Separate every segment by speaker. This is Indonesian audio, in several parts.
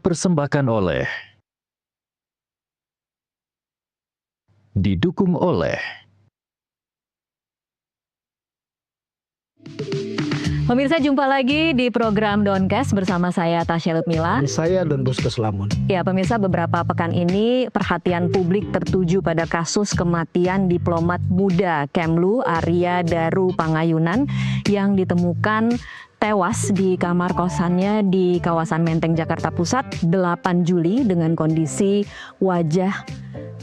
Speaker 1: Dipersembahkan oleh, didukung oleh
Speaker 2: Pemirsa, jumpa lagi di program Doncast bersama saya Tasya Lutmila.
Speaker 3: Dan saya Don Bosco Selamun.
Speaker 2: Ya pemirsa, beberapa pekan ini perhatian publik tertuju pada kasus kematian diplomat muda Kemlu Arya Daru Pangayunan yang ditemukan tewas di kamar kosannya di kawasan Menteng, Jakarta Pusat 8 Juli dengan kondisi wajah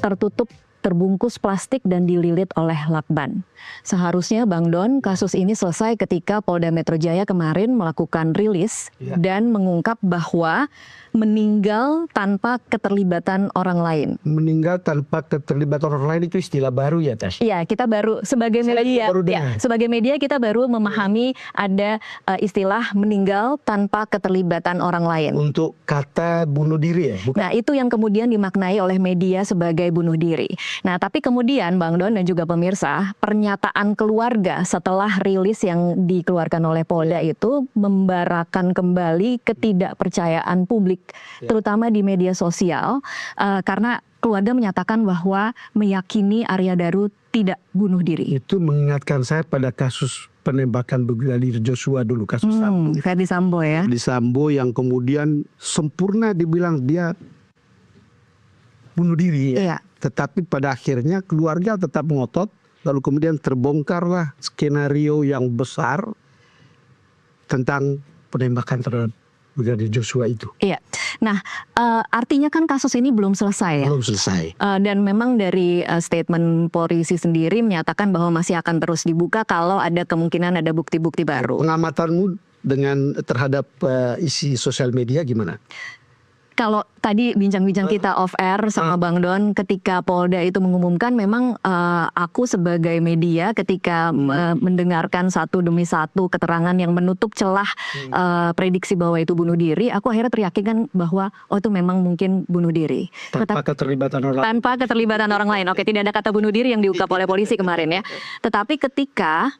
Speaker 2: tertutup, terbungkus plastik dan dililit oleh lakban. Seharusnya Bang Don, kasus ini selesai ketika Polda Metro Jaya kemarin melakukan rilis dan mengungkap bahwa meninggal tanpa keterlibatan orang lain.
Speaker 3: Meninggal tanpa keterlibatan orang lain itu istilah baru ya, Tas?
Speaker 2: Iya, kita baru sebagai media, sebagai media kita baru memahami ada istilah meninggal tanpa keterlibatan orang lain.
Speaker 3: Untuk kata bunuh diri ya? Bukan?
Speaker 2: Nah, itu yang kemudian dimaknai oleh media sebagai bunuh diri. Nah, tapi kemudian Bang Don dan juga pemirsa, pernyataan keluarga setelah rilis yang dikeluarkan oleh Polda itu membarakan kembali ketidakpercayaan publik, terutama di media sosial, karena keluarga menyatakan bahwa meyakini Arya Daru tidak bunuh diri.
Speaker 3: Itu mengingatkan saya pada kasus penembakan Brigadir Joshua dulu, kasus Sambo.
Speaker 2: Ferdy Sambo ya.
Speaker 3: Di Sambo yang kemudian sempurna dibilang dia bunuh diri ya.
Speaker 2: Iya.
Speaker 3: Tetapi pada akhirnya keluarga tetap ngotot, lalu kemudian terbongkarlah skenario yang besar tentang penembakan terhadap Brigadir Joshua itu.
Speaker 2: Iya. Nah, artinya kan kasus ini belum selesai ya?
Speaker 3: Belum selesai.
Speaker 2: Dan memang dari statement polisi sendiri menyatakan bahwa masih akan terus dibuka kalau ada kemungkinan ada bukti-bukti baru.
Speaker 3: Pengamatanmu dengan terhadap isi sosial media gimana?
Speaker 2: Kalau tadi bincang-bincang kita off air sama Bang Don, ketika Polda itu mengumumkan, memang aku sebagai media ketika mendengarkan satu demi satu keterangan yang menutup celah prediksi bahwa itu bunuh diri, aku akhirnya teryakinkan bahwa oh itu memang mungkin bunuh diri.
Speaker 3: Tanpa keterlibatan orang lain.
Speaker 2: Tanpa keterlibatan orang lain. Oke, tidak ada kata bunuh diri yang diungkap oleh polisi kemarin ya. Tetapi ketika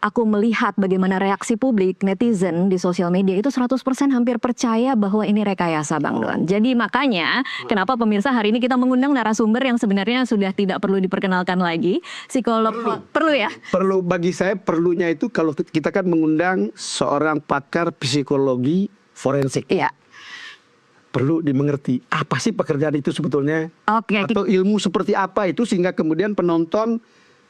Speaker 2: aku melihat bagaimana reaksi publik netizen di sosial media itu 100% hampir percaya bahwa ini rekayasa Bang Don. Jadi makanya kenapa pemirsa hari ini kita mengundang narasumber yang sebenarnya sudah tidak perlu diperkenalkan lagi, psikolog. Perlu ya?
Speaker 3: Perlu, bagi saya perlunya itu kalau kita kan mengundang seorang pakar psikologi forensik.
Speaker 2: Iya.
Speaker 3: Perlu dimengerti apa sih pekerjaan itu sebetulnya, atau ilmu seperti apa itu sehingga kemudian penonton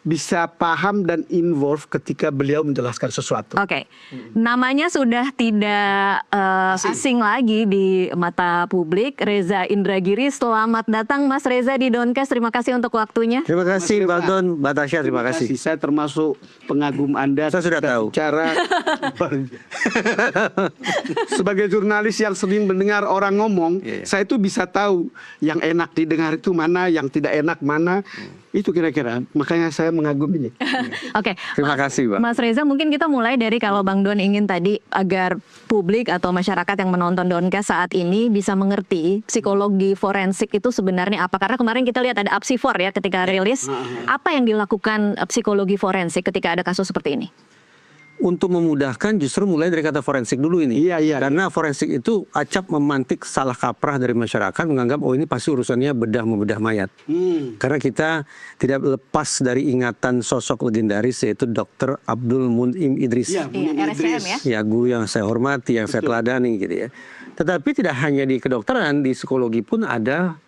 Speaker 3: bisa paham dan involve ketika beliau menjelaskan sesuatu.
Speaker 2: Oke. Namanya sudah tidak asing lagi di mata publik, Reza Indragiri. Selamat datang Mas Reza di Doncast. Terima kasih untuk waktunya.
Speaker 4: Terima kasih Bang Don, Mbak Tasya, terima kasih.
Speaker 3: Saya termasuk pengagum Anda.
Speaker 4: Saya sudah tahu.
Speaker 3: Cara sebagai jurnalis yang sering mendengar orang ngomong, saya itu bisa tahu yang enak didengar itu mana, yang tidak enak mana. Itu kira-kira, makanya saya mengaguminya.
Speaker 2: Oke.
Speaker 4: Terima kasih, Bang.
Speaker 2: Mas Reza, mungkin kita mulai dari kalau Bang Don ingin tadi agar publik atau masyarakat yang menonton Doncast saat ini bisa mengerti psikologi forensik itu sebenarnya apa. Karena kemarin kita lihat ada Apsifor ya ketika rilis. Apa yang dilakukan psikologi forensik ketika ada kasus seperti ini?
Speaker 4: Untuk memudahkan justru mulai dari kata forensik dulu ini.
Speaker 3: Iya.
Speaker 4: Karena forensik itu acap memantik salah kaprah dari masyarakat, menganggap oh ini pasti urusannya bedah membedah mayat. Karena kita tidak lepas dari ingatan sosok legendaris yaitu Dr. Abdul Mun'im Idris.
Speaker 3: Iya,
Speaker 2: RSCM ya.
Speaker 4: Ya, guru yang saya hormati, yang saya teladani gitu ya. Tetapi tidak hanya di kedokteran, di psikologi pun ada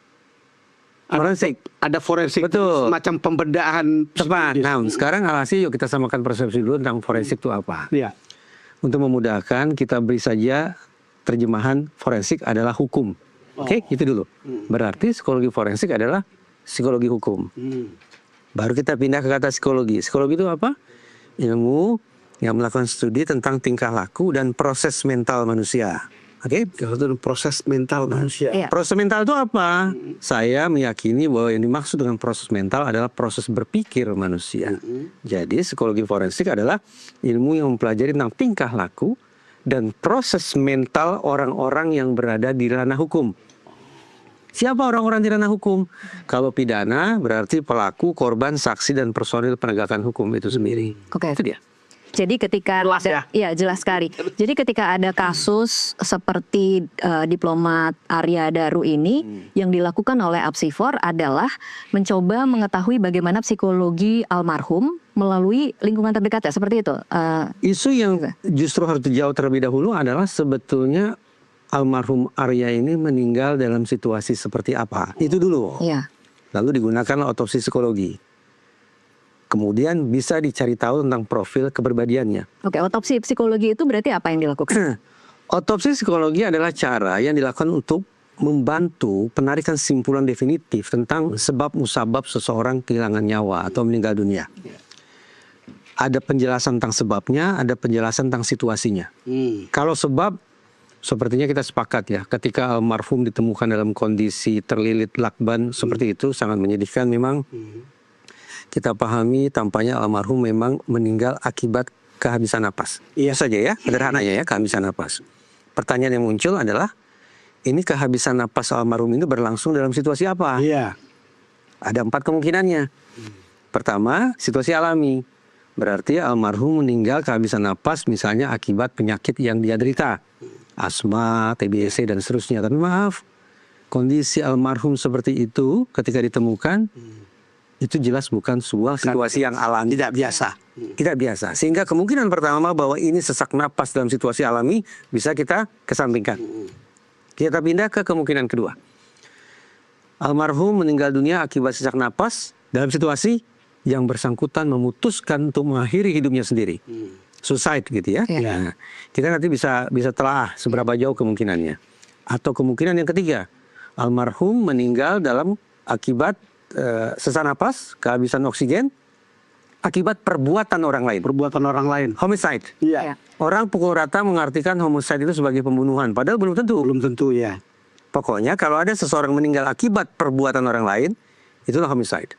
Speaker 4: forensik.
Speaker 3: Ada forensik,
Speaker 4: betul,
Speaker 3: semacam pembedahan.
Speaker 4: Tepat. Nah, sekarang alhasil yuk kita samakan persepsi dulu tentang forensik itu apa.
Speaker 3: Iya.
Speaker 4: Untuk memudahkan kita beri saja terjemahan forensik adalah hukum. Oke, itu dulu. Berarti psikologi forensik adalah psikologi hukum. Baru kita pindah ke kata psikologi. Psikologi itu apa? Ilmu yang melakukan studi tentang tingkah laku dan proses mental manusia. Oke,
Speaker 3: proses mental manusia.
Speaker 2: Iya.
Speaker 4: Proses mental itu apa? Saya meyakini bahwa yang dimaksud dengan proses mental adalah proses berpikir manusia. Jadi psikologi forensik adalah ilmu yang mempelajari tentang tingkah laku dan proses mental orang-orang yang berada di ranah hukum. Siapa orang-orang di ranah hukum? Kalau pidana berarti pelaku, korban, saksi, dan personil penegakan hukum itu sendiri.
Speaker 2: Oke.
Speaker 4: Itu dia.
Speaker 2: Jadi ketika
Speaker 3: Jelas
Speaker 2: ya jelas sekali. Jadi ketika ada kasus seperti diplomat Arya Daru ini, yang dilakukan oleh Apsifor adalah mencoba mengetahui bagaimana psikologi almarhum melalui lingkungan terdekatnya, seperti itu.
Speaker 4: Isu yang justru harus dijawab terlebih dahulu adalah sebetulnya almarhum Arya ini meninggal dalam situasi seperti apa. Itu dulu.
Speaker 2: Iya.
Speaker 4: Lalu digunakan otopsi psikologi. Kemudian bisa dicari tahu tentang profil kepribadiannya.
Speaker 2: Oke, otopsi psikologi itu berarti apa yang dilakukan?
Speaker 4: Otopsi psikologi adalah cara yang dilakukan untuk membantu penarikan simpulan definitif tentang sebab musabab seseorang kehilangan nyawa atau meninggal dunia. Ada penjelasan tentang sebabnya, ada penjelasan tentang situasinya. Kalau sebab, sepertinya kita sepakat ya, ketika almarhum ditemukan dalam kondisi terlilit lakban seperti itu, sangat menyedihkan memang. Kita pahami tampaknya almarhum memang meninggal akibat kehabisan napas. Iya saja ya, sederhananya ya, kehabisan napas. Pertanyaan yang muncul adalah, ini kehabisan napas almarhum ini berlangsung dalam situasi apa?
Speaker 3: Iya.
Speaker 4: Ada 4 kemungkinannya. Pertama, situasi alami. Berarti almarhum meninggal kehabisan napas misalnya akibat penyakit yang dia derita. Asma, TBC, dan seterusnya. Tapi maaf, kondisi almarhum seperti itu ketika ditemukan, itu jelas bukan sebuah situasi yang alami.
Speaker 3: Tidak biasa.
Speaker 4: Tidak biasa. Sehingga kemungkinan pertama bahwa ini sesak napas dalam situasi alami bisa kita kesampingkan. Kita pindah ke kemungkinan kedua. Almarhum meninggal dunia akibat sesak napas dalam situasi yang bersangkutan memutuskan untuk mengakhiri hidupnya sendiri. Suicide gitu ya. Nah, kita nanti bisa telah seberapa jauh kemungkinannya. Atau kemungkinan yang ketiga, almarhum meninggal dalam akibat sesak napas, kehabisan oksigen, akibat perbuatan orang lain.
Speaker 3: Perbuatan orang lain.
Speaker 4: Homicide.
Speaker 3: Iya.
Speaker 4: Orang pukul rata mengartikan homicide itu sebagai pembunuhan, padahal belum tentu.
Speaker 3: Belum tentu ya.
Speaker 4: Pokoknya kalau ada seseorang meninggal akibat perbuatan orang lain, itulah homicide.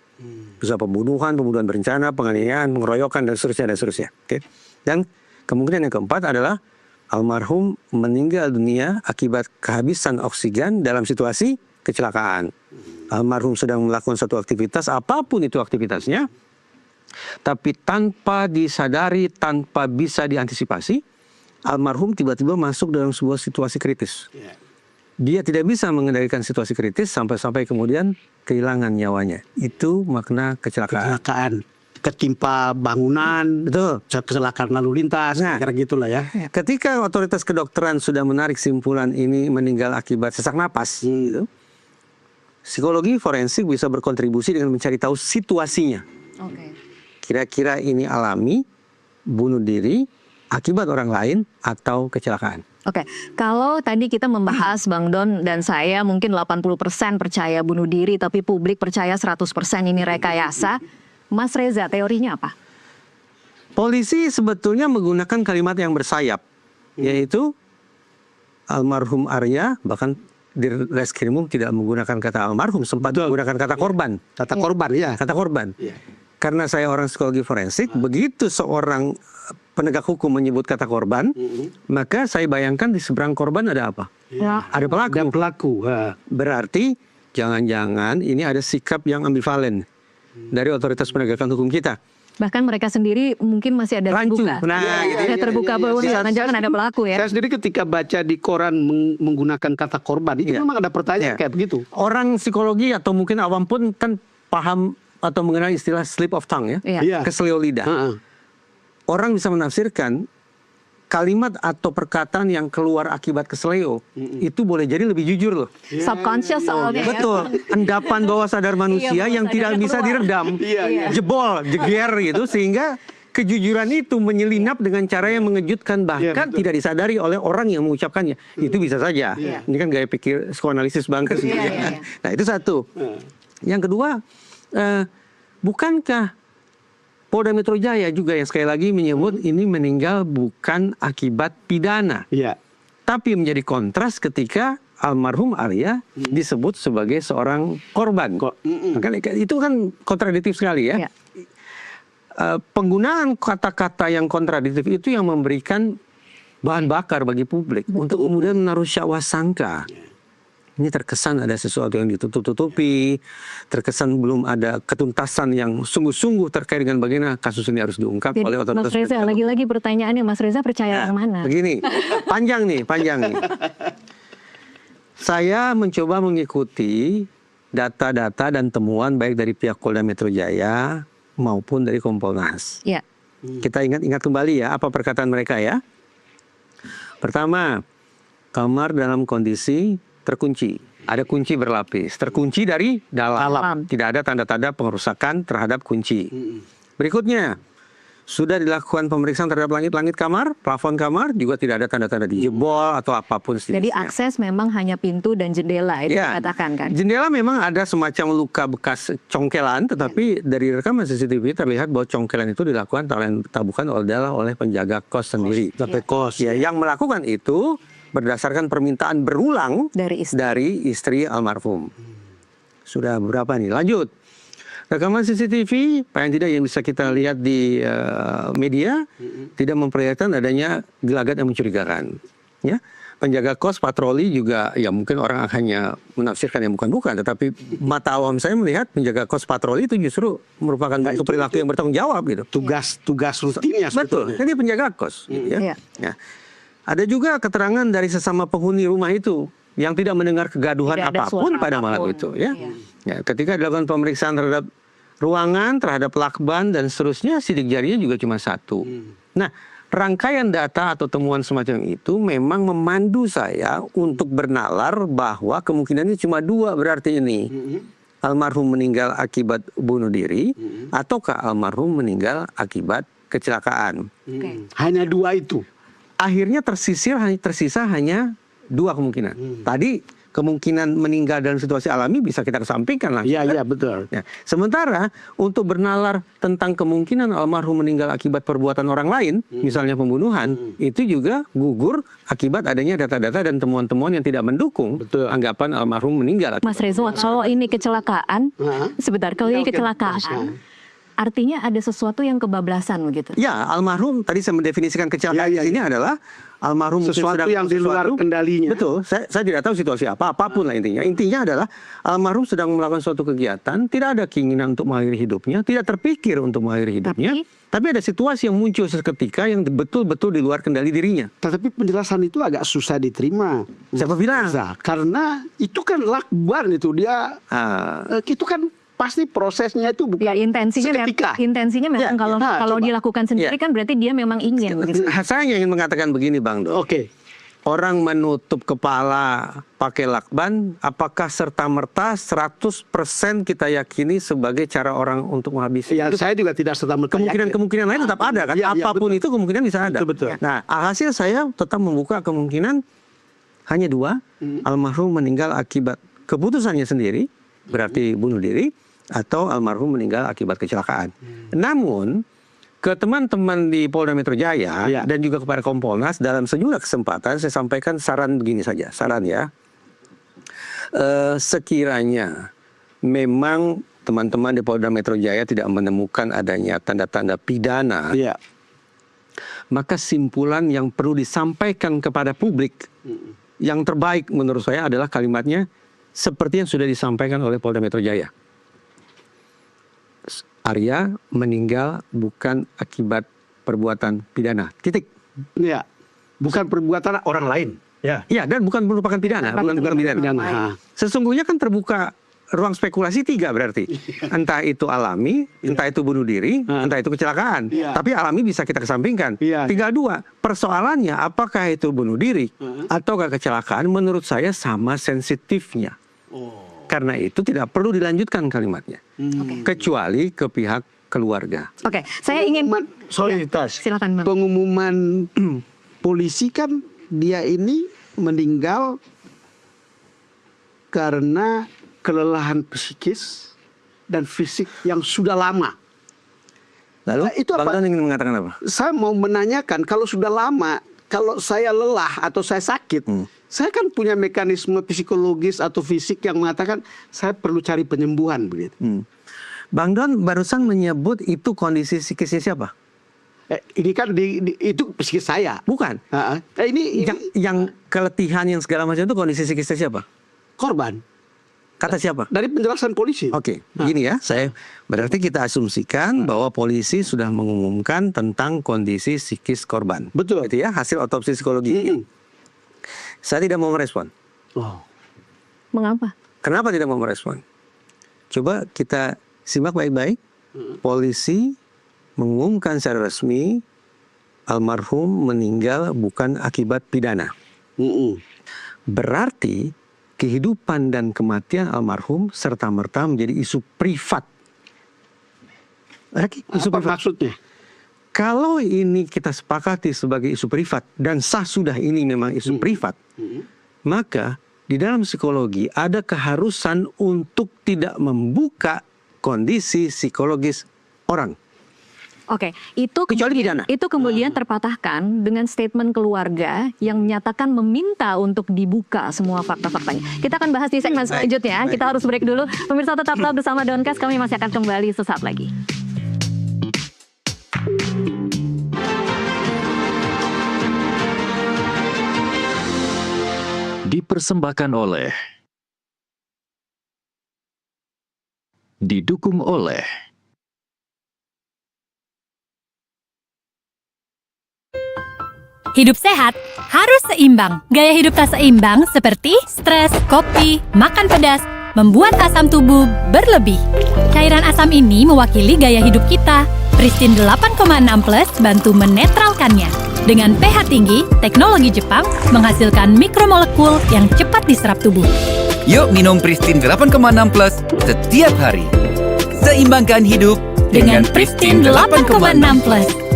Speaker 4: Bisa pembunuhan berencana, penganiayaan, pengeroyokan, dan seterusnya. Oke. Dan kemungkinan yang keempat adalah almarhum meninggal dunia akibat kehabisan oksigen dalam situasi kecelakaan. Almarhum sedang melakukan suatu aktivitas, apapun itu aktivitasnya, tapi tanpa disadari, tanpa bisa diantisipasi, almarhum tiba-tiba masuk dalam sebuah situasi kritis. Dia tidak bisa mengendalikan situasi kritis sampai kemudian kehilangan nyawanya. Itu makna kecelakaan.
Speaker 3: Kecelakaan. Ketimpa bangunan.
Speaker 4: Betul.
Speaker 3: Kecelakaan lalu lintas.
Speaker 4: Nah,
Speaker 3: kira gitulah ya.
Speaker 4: Ketika otoritas kedokteran sudah menarik simpulan ini meninggal akibat sesak napas, gitu, psikologi forensik bisa berkontribusi dengan mencari tahu situasinya. Kira-kira ini alami, bunuh diri, akibat orang lain, atau kecelakaan.
Speaker 2: Oke, kalau tadi kita membahas Bang Don dan saya mungkin 80% percaya bunuh diri, tapi publik percaya 100% ini rekayasa. Mas Reza, teorinya apa?
Speaker 4: Polisi sebetulnya menggunakan kalimat yang bersayap, yaitu almarhum Arya, bahkan di Reskrimum tidak menggunakan kata almarhum, sempat menggunakan kata korban.
Speaker 3: Kata korban, ya.
Speaker 4: Kata korban. Karena saya orang psikologi forensik, begitu seorang penegak hukum menyebut kata korban, maka saya bayangkan di seberang korban ada apa? Ada pelaku.
Speaker 3: Ada pelaku.
Speaker 4: Berarti jangan-jangan ini ada sikap yang ambivalen dari otoritas penegakan hukum kita.
Speaker 2: Bahkan mereka sendiri mungkin masih ada
Speaker 4: Rancu.
Speaker 2: terbuka.
Speaker 4: Nah,
Speaker 2: Ada terbuka bahwa jangan-jangan ada pelaku ya.
Speaker 3: Saya sendiri ketika baca di koran menggunakan kata korban, itu memang ada pertanyaan kayak begitu.
Speaker 4: Orang psikologi atau mungkin awam pun kan paham atau mengenal istilah slip of tongue ya,
Speaker 3: Iya.
Speaker 4: keselio lidah. Orang bisa menafsirkan kalimat atau perkataan yang keluar akibat keselio itu boleh jadi lebih jujur loh.
Speaker 2: Subconscious soalnya ya.
Speaker 4: Betul, endapan bawah sadar manusia
Speaker 2: Iya,
Speaker 4: yang
Speaker 2: bawah
Speaker 4: tidak
Speaker 2: sadarnya
Speaker 4: bisa
Speaker 2: keluar.
Speaker 4: diredam, jebol, jeger gitu, sehingga kejujuran itu menyelinap dengan cara yang mengejutkan, bahkan tidak disadari oleh orang yang mengucapkannya. Itu bisa saja. Ini kan gaya pikir psikoanalisis banget. Nah, itu satu. Yang kedua, bukankah Polda Metro Jaya juga yang sekali lagi menyebut ini meninggal bukan akibat pidana. Tapi menjadi kontras ketika almarhum Arya disebut sebagai seorang korban. Itu kan kontradiktif sekali ya. Penggunaan kata-kata yang kontradiktif itu yang memberikan bahan bakar bagi publik untuk kemudian menaruh syakwa sangka ini terkesan ada sesuatu yang ditutup-tutupi, terkesan belum ada ketuntasan yang sungguh-sungguh terkait dengan bagaimana kasus ini harus diungkap
Speaker 2: Jadi,
Speaker 4: oleh otoritas.
Speaker 2: Mas Reza, lagi-lagi pertanyaannya, Mas Reza percaya yang mana?
Speaker 4: Begini, panjang nih. Saya mencoba mengikuti data-data dan temuan baik dari pihak Polda Metro Jaya maupun dari Kompolnas.
Speaker 2: Ya.
Speaker 4: Kita ingat kembali ya, apa perkataan mereka ya. Pertama, kamar dalam kondisi terkunci. Ada kunci berlapis. Terkunci dari dalam. Tidak ada tanda-tanda pengerusakan terhadap kunci. Berikutnya, sudah dilakukan pemeriksaan terhadap langit-langit kamar, plafon kamar, juga tidak ada tanda-tanda dijebol atau apapun
Speaker 2: Jadi
Speaker 4: sejenisnya.
Speaker 2: akses memang hanya pintu dan jendela, itu dikatakan kan?
Speaker 4: Jendela memang ada semacam luka bekas congkelan, tetapi dari rekaman CCTV terlihat bahwa congkelan itu dilakukan tabukan oleh penjaga kos sendiri.
Speaker 3: Sampai kos.
Speaker 4: Ya, yang melakukan itu berdasarkan permintaan berulang dari istri almarhum. Sudah berapa nih? Lanjut. Rekaman CCTV, paling tidak yang bisa kita lihat di media, tidak memperlihatkan adanya gelagat yang mencurigakan. Ya, penjaga kos patroli juga, ya mungkin orang hanya menafsirkan yang bukan-bukan, tetapi mata awam saya melihat penjaga kos patroli itu justru merupakan bentuk perilaku yang bertanggung jawab gitu.
Speaker 3: Tugas rutinnya.
Speaker 4: Betul, jadi penjaga kos. Ya. Nah, ada juga keterangan dari sesama penghuni rumah itu yang tidak mendengar kegaduhan apapun pada malam itu. Ya. Ya, ketika dilakukan pemeriksaan terhadap ruangan, terhadap lakban dan seterusnya, sidik jarinya juga cuma satu. Nah, rangkaian data atau temuan semacam itu memang memandu saya untuk bernalar bahwa kemungkinannya cuma dua berarti ini. Almarhum meninggal akibat bunuh diri ataukah almarhum meninggal akibat kecelakaan.
Speaker 3: Hanya dua itu.
Speaker 4: Akhirnya tersisa hanya dua kemungkinan. Tadi kemungkinan meninggal dalam situasi alami bisa kita kesampingkan lah.
Speaker 3: Iya, betul.
Speaker 4: Ya. Sementara untuk bernalar tentang kemungkinan almarhum meninggal akibat perbuatan orang lain, misalnya pembunuhan, itu juga gugur akibat adanya data-data dan temuan-temuan yang tidak mendukung anggapan almarhum meninggal.
Speaker 2: Mas Reza, kalau ini kecelakaan, sebentar, kalau ini kecelakaan, artinya ada sesuatu yang kebablasan begitu.
Speaker 4: Ya, almarhum tadi saya mendefinisikan kecelakaan di sini adalah almarhum
Speaker 3: sesuatu yang di luar kendalinya.
Speaker 4: Betul, saya tidak tahu situasi apapun lah intinya. Intinya adalah almarhum sedang melakukan suatu kegiatan, tidak ada keinginan untuk mengakhiri hidupnya, tidak terpikir untuk mengakhiri hidupnya, tapi ada situasi yang muncul seketika yang betul-betul di luar kendali dirinya.
Speaker 3: Tetapi penjelasan itu agak susah diterima.
Speaker 4: Siapa bilang?
Speaker 3: Karena itu kan lakban itu dia, itu kan pasti prosesnya itu bukan seketika.
Speaker 2: Intensinya memang kalau dilakukan sendiri kan berarti dia memang ingin.
Speaker 4: Saya ingin mengatakan begini, Bang Do.
Speaker 3: Oke.
Speaker 4: Orang menutup kepala pakai lakban, apakah serta-merta 100% kita yakini sebagai cara orang untuk menghabisi?
Speaker 3: Ya, saya juga tidak serta-merta.
Speaker 4: Kemungkinan lain tetap ada kan? Apapun itu kemungkinan bisa ada.
Speaker 3: Betul.
Speaker 4: Nah, alhasil saya tetap membuka kemungkinan hanya dua, almarhum meninggal akibat keputusannya sendiri, berarti bunuh diri, atau almarhum meninggal akibat kecelakaan. Namun, ke teman-teman di Polda Metro Jaya dan juga kepada Kompolnas dalam sejumlah kesempatan saya sampaikan saran begini saja, saran ya. Sekiranya memang teman-teman di Polda Metro Jaya tidak menemukan adanya tanda-tanda pidana, maka simpulan yang perlu disampaikan kepada publik yang terbaik menurut saya adalah kalimatnya seperti yang sudah disampaikan oleh Polda Metro Jaya. Arya meninggal bukan akibat perbuatan pidana. Titik.
Speaker 3: Ya, bukan perbuatan orang lain.
Speaker 4: Ya, dan bukan merupakan pidana. Bukan pidana. Sesungguhnya kan terbuka ruang spekulasi 3 berarti. Entah itu alami, entah itu bunuh diri, entah itu kecelakaan. Tapi alami bisa kita kesampingkan. Tinggal 2. Persoalannya apakah itu bunuh diri ataukah kecelakaan? Menurut saya sama sensitifnya. Karena itu tidak perlu dilanjutkan kalimatnya, kecuali ke pihak keluarga.
Speaker 2: Oke, saya ingin
Speaker 3: silakan, pengumuman polisi kan dia ini meninggal karena kelelahan psikis dan fisik yang sudah lama.
Speaker 4: Lalu itu apa? Bang Dan ingin mengatakan apa?
Speaker 3: Saya mau menanyakan kalau sudah lama, kalau saya lelah atau saya sakit. Saya kan punya mekanisme psikologis atau fisik yang mengatakan saya perlu cari penyembuhan begitu.
Speaker 4: Bang Don barusan menyebut itu kondisi psikisnya siapa?
Speaker 3: Ini kan itu psikis saya.
Speaker 4: Bukan. Ini yang keletihan yang segala macam itu kondisi psikisnya siapa?
Speaker 3: korban.
Speaker 4: Kata siapa?
Speaker 3: Dari penjelasan polisi.
Speaker 4: Oke, gini ya, berarti kita asumsikan bahwa polisi sudah mengumumkan tentang kondisi psikis korban.
Speaker 3: Betul.
Speaker 4: Gitu ya, hasil otopsi psikologi. Saya tidak mau merespon.
Speaker 3: Oh.
Speaker 2: Mengapa?
Speaker 4: Kenapa tidak mau merespon? Coba kita simak baik-baik. Polisi mengumumkan secara resmi almarhum meninggal bukan akibat pidana. Berarti kehidupan dan kematian almarhum serta-merta menjadi isu privat.
Speaker 3: Isu privat maksudnya?
Speaker 4: Kalau ini kita sepakati sebagai isu privat dan sudah ini memang isu privat, maka di dalam psikologi ada keharusan untuk tidak membuka kondisi psikologis orang.
Speaker 2: Oke, itu
Speaker 4: Kecuali pidana.
Speaker 2: Itu kemudian terpatahkan dengan statement keluarga yang menyatakan meminta untuk dibuka semua fakta-faktanya. Kita akan bahas di segmen selanjutnya. Kita harus break dulu. Pemirsa tetaplah bersama Dooncast, kami masih akan kembali sesaat lagi.
Speaker 1: Dipersembahkan oleh, didukung oleh
Speaker 5: Hidup sehat harus seimbang. Gaya hidup tak seimbang seperti stres, kopi, makan pedas, membuat asam tubuh berlebih. Cairan asam ini mewakili gaya hidup kita. Pristin 8,6 Plus bantu menetralkannya. Dengan pH tinggi, teknologi Jepang menghasilkan mikromolekul yang cepat diserap tubuh.
Speaker 6: Yuk minum Pristin 8,6 Plus setiap hari. Seimbangkan hidup
Speaker 5: Dengan Pristin 8,6 Plus.